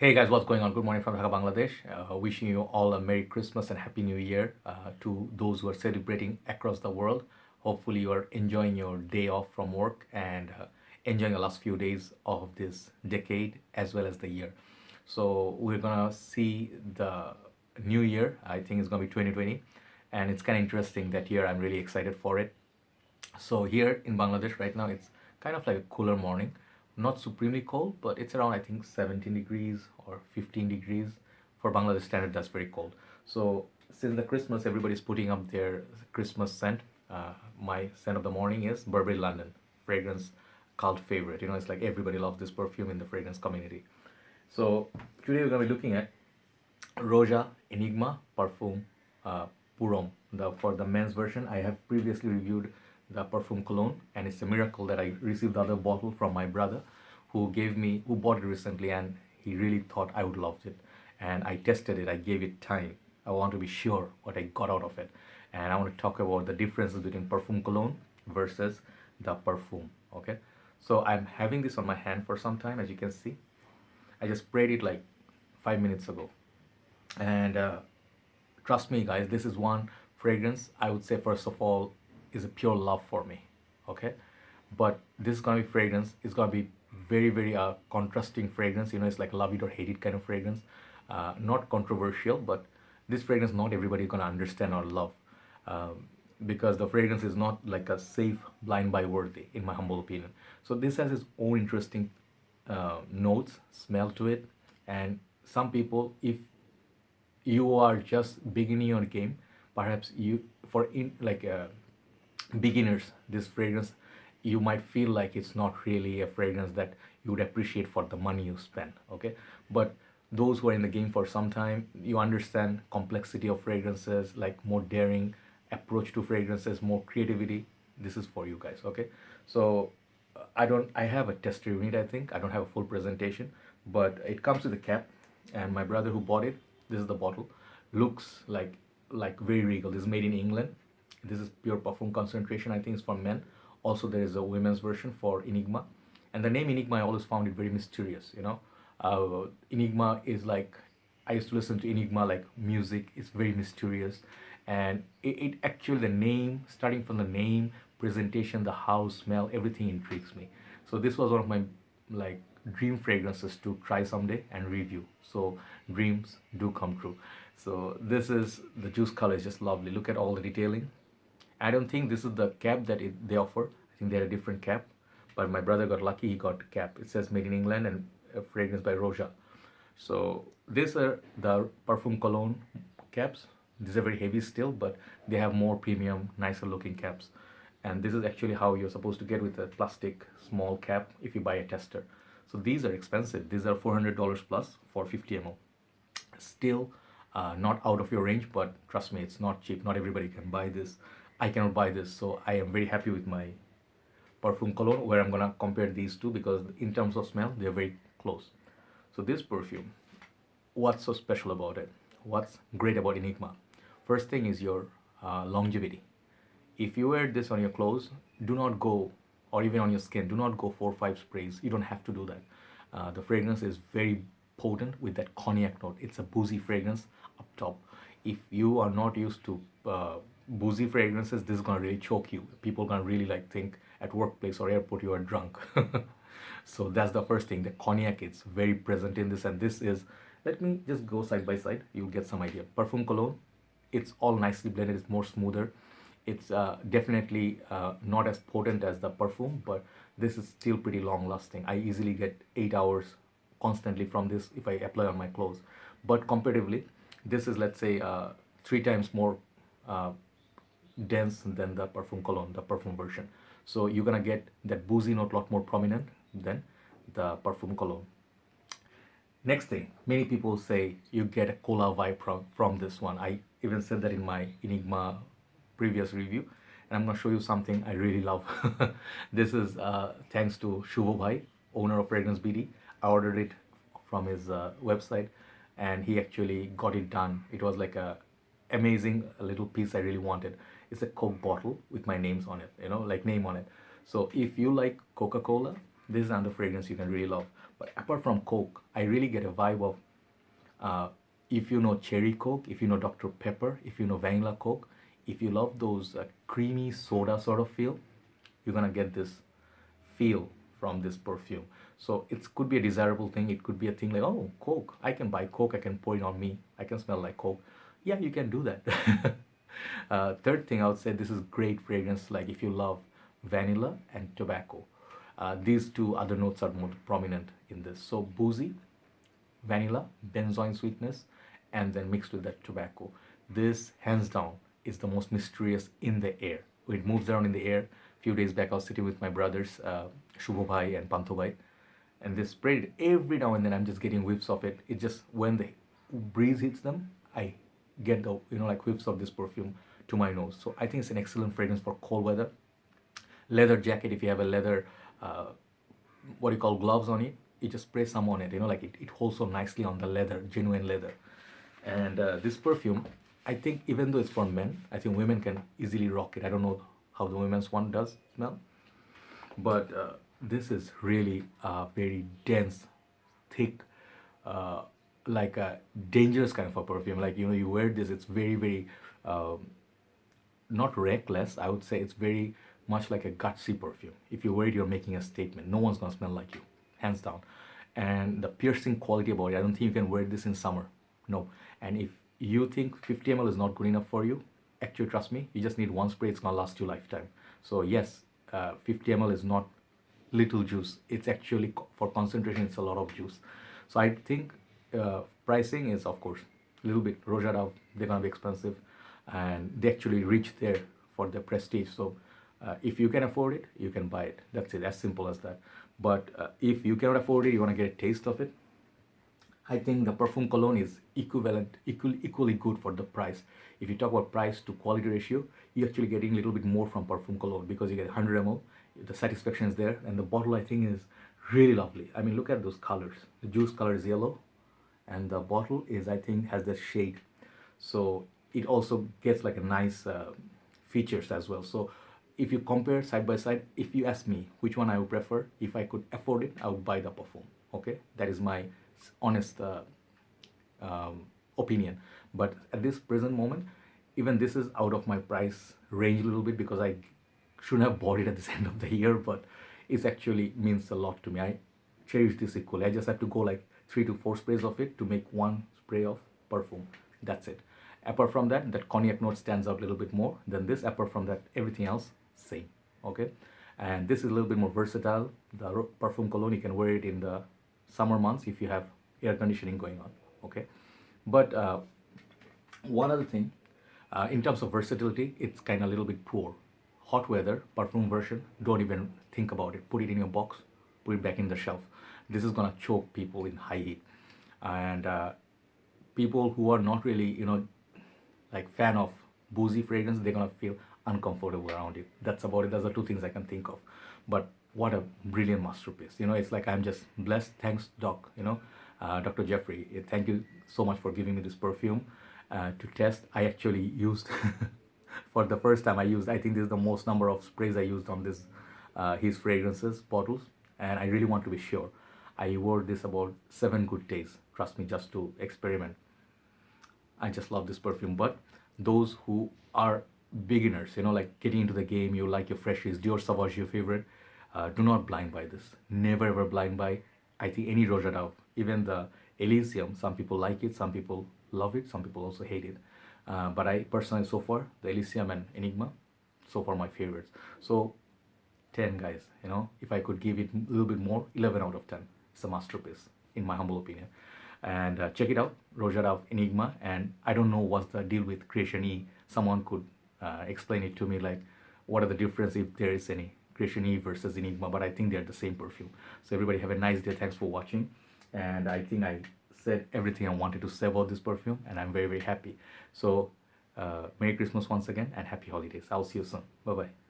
Hey guys, what's going on? Good morning from Dhaka, Bangladesh. Wishing you all a Merry Christmas and Happy New Year to those who are celebrating across the world. Hopefully, you are enjoying your day off from work and enjoying the last few days of this decade as well as the year. So, we're gonna see the new year. I think it's gonna be 2020, and it's kind of interesting that year. I'm really excited for it. So here in Bangladesh right now, it's kind of like a cooler morning, not supremely cold, but it's around I think 17 degrees or 15 degrees. For Bangladesh standard, that's very cold. So since the Christmas, everybody's putting up their Christmas scent. My scent of the morning is Burberry London fragrance, cult favorite. It's like everybody loves this perfume in the fragrance community. So today we're gonna be looking at Roja Enigma Parfum Purom. For the men's version, I have previously reviewed the Parfum Cologne, and it's a miracle that I received the other bottle from my brother, who bought it recently, and he really thought I would love it. And I tested it. I gave it time. I want to be sure what I got out of it, and I want to talk about the differences between Parfum Cologne versus the perfume. Okay, so I'm having this on my hand for some time, as you can see. I just sprayed it like 5 minutes ago, and trust me guys, this is one fragrance I would say first of all is a pure love for me. Okay, but this is gonna be fragrance, it's gonna be very contrasting fragrance. It's like love it or hate it kind of fragrance. Not controversial, but this fragrance not everybody is gonna understand or love, because the fragrance is not like a safe blind buy worthy in my humble opinion. So this has its own interesting notes, smell to it. And some people, if you are just beginning your game, perhaps you for in like beginners, this fragrance you might feel like it's not really a fragrance that you would appreciate for the money you spend. Okay, but those who are in the game for some time, you understand complexity of fragrances, like more daring approach to fragrances, more creativity. This is for you guys. Okay, so I have a tester unit. I think I don't have a full presentation, but it comes with a cap. And my brother who bought it, this is the bottle, looks like very regal. This is made in England. This is pure Parfum Concentration. I think it's for men. Also, there is a women's version for Enigma, and the name Enigma I always found it very mysterious. Enigma is like, I used to listen to Enigma like music. It's very mysterious, and it actually, the name, starting from the name, presentation, the house, smell, everything intrigues me. So this was one of my like dream fragrances to try someday and review. So dreams do come true. So this is the juice color is just lovely. Look at all the detailing. I don't think this is the cap that they offer. I think they're a different cap. But my brother got lucky, he got a cap. It says made in England and a fragrance by Roja. So these are the Parfum Cologne caps. These are very heavy still, but they have more premium, nicer looking caps. And this is actually how you're supposed to get with a plastic small cap if you buy a tester. So these are expensive. These are $400 plus for 50 ml. Still not out of your range, but trust me, it's not cheap. Not everybody can buy this. I cannot buy this, so I am very happy with my Parfum Cologne, where I'm gonna compare these two because in terms of smell, they're very close. So this perfume, what's so special about it? What's great about Enigma? First thing is your longevity. If you wear this on your clothes, do not go, or even on your skin, do not go 4 or 5 sprays. You don't have to do that. The fragrance is very potent with that cognac note. It's a boozy fragrance up top. If you are not used to boozy fragrances, this is gonna really choke you. People gonna really like think at workplace or airport you are drunk. So that's the first thing. The cognac is very present in this, and this is. Let me just go side by side. You'll get some idea. Parfum Cologne, it's all nicely blended. It's more smoother. It's definitely not as potent as the perfume, but this is still pretty long lasting. I easily get 8 hours constantly from this if I apply on my clothes. But comparatively, this is, let's say, 3 times more dense than the Parfum Cologne, the perfume version. So you're gonna get that boozy note a lot more prominent than the Parfum Cologne. Next thing, many people say you get a cola vibe from this one. I even said that in my Enigma previous review, and I'm going to show you something I really love. This is thanks to Shubho Bhai, owner of Fragrance BD. I ordered it from his website, and he actually got it done. It was like a amazing little piece I really wanted. It's a Coke bottle with my names on it, like name on it. So if you like Coca-Cola, this is another fragrance you can really love. But apart from Coke, I really get a vibe of if you know cherry Coke, if you know Dr. Pepper, if you know vanilla Coke, if you love those creamy soda sort of feel, you're gonna get this feel from this perfume. So it could be a desirable thing. It could be a thing like, oh, Coke. I can buy Coke. I can pour it on me. I can smell like Coke. Yeah, you can do that. Third thing, I would say this is great fragrance. Like if you love vanilla and tobacco, these two other notes are more prominent in this. So boozy, vanilla, benzoin sweetness, and then mixed with that tobacco. This, hands down, is the most mysterious in the air. It moves around in the air. A few days back, I was sitting with my brothers, Shubho Bhai and Pantho Bhai, and they sprayed it every now and then. I'm just getting whiffs of it. It just, when the breeze hits them, I get the, like whiffs of this perfume to my nose. So I think it's an excellent fragrance for cold weather. Leather jacket, if you have a leather, what you call gloves on it, you just spray some on it, like it holds so nicely on the leather, genuine leather. And this perfume, I think even though it's for men, I think women can easily rock it. I don't know how the women's one does smell, but this is really very dense, thick, like a dangerous kind of a perfume. Like, you wear this, it's very, very, not reckless. I would say it's very much like a gutsy perfume. If you wear it, you're making a statement. No one's gonna smell like you, hands down. And the piercing quality about it, I don't think you can wear this in summer. No. And if you think 50 ml is not good enough for you, actually, trust me, you just need one spray. It's gonna last you lifetime. So yes, 50 ml is not little juice. It's actually, for concentration, it's a lot of juice. So I think pricing is, of course, a little bit. Roja Reviews, they're gonna be expensive, and they actually reach there for the prestige. So if you can afford it, you can buy it. That's it, as simple as that. But if you cannot afford it, you want to get a taste of it, I think the Parfum Cologne is equally good for the price. If you talk about price to quality ratio, you're actually getting a little bit more from Parfum Cologne because you get 100 ml. The satisfaction is there, and the bottle, I think, is really lovely. I mean, look at those colors. The juice color is yellow, and the bottle is, I think, has that shade. So it also gets like a nice features as well. So if you compare side by side, if you ask me which one I would prefer, if I could afford it, I would buy the Parfum. Okay, that is my honest opinion. But at this present moment, even this is out of my price range a little bit because I shouldn't have bought it at this end of the year, but it actually means a lot to me. I cherish this equally. I just have to go like 3 to 4 sprays of it to make one spray of perfume. That's it. Apart from that, that cognac note stands out a little bit more than this. Apart from that, everything else same. Okay, and this is a little bit more versatile. The Parfum Cologne, you can wear it in the summer months if you have air conditioning going on. Okay, but one other thing, in terms of versatility, it's kind of a little bit poor. Hot weather perfume version, don't even think about it. Put it in your box, put it back in the shelf. This is gonna choke people in high heat, and people who are not really, like fan of boozy fragrance, they're gonna feel uncomfortable around it. That's about it. Those are two things I can think of. But what a brilliant masterpiece. It's like I'm just blessed. Thanks, Doc. Dr. Jeffrey. Thank you so much for giving me this perfume to test. I actually used for the first time. I think this is the most number of sprays I used on this his fragrances bottles, and I really want to be sure. I wore this about 7 good days. Trust me, just to experiment. I just love this perfume. But those who are beginners, like getting into the game, you like your freshies, Dior Sauvage your favorite, do not blind buy this. Never ever blind buy. I think any Roja Reviews, even the Elysium, some people like it, some people love it, some people also hate it. But I personally, so far, the Elysium and Enigma, so far my favorites. So 10 guys, if I could give it a little bit more, 11 out of 10. It's a masterpiece, in my humble opinion. And check it out, Roja Reviews Enigma. And I don't know what's the deal with Creation E. Someone could explain it to me, like what are the difference if there is any, Creation E versus Enigma. But I think they're the same perfume. So everybody have a nice day. Thanks for watching. And I think I said everything I wanted to say about this perfume, and I'm very, very happy. So Merry Christmas once again, and happy holidays. I'll see you soon. Bye bye.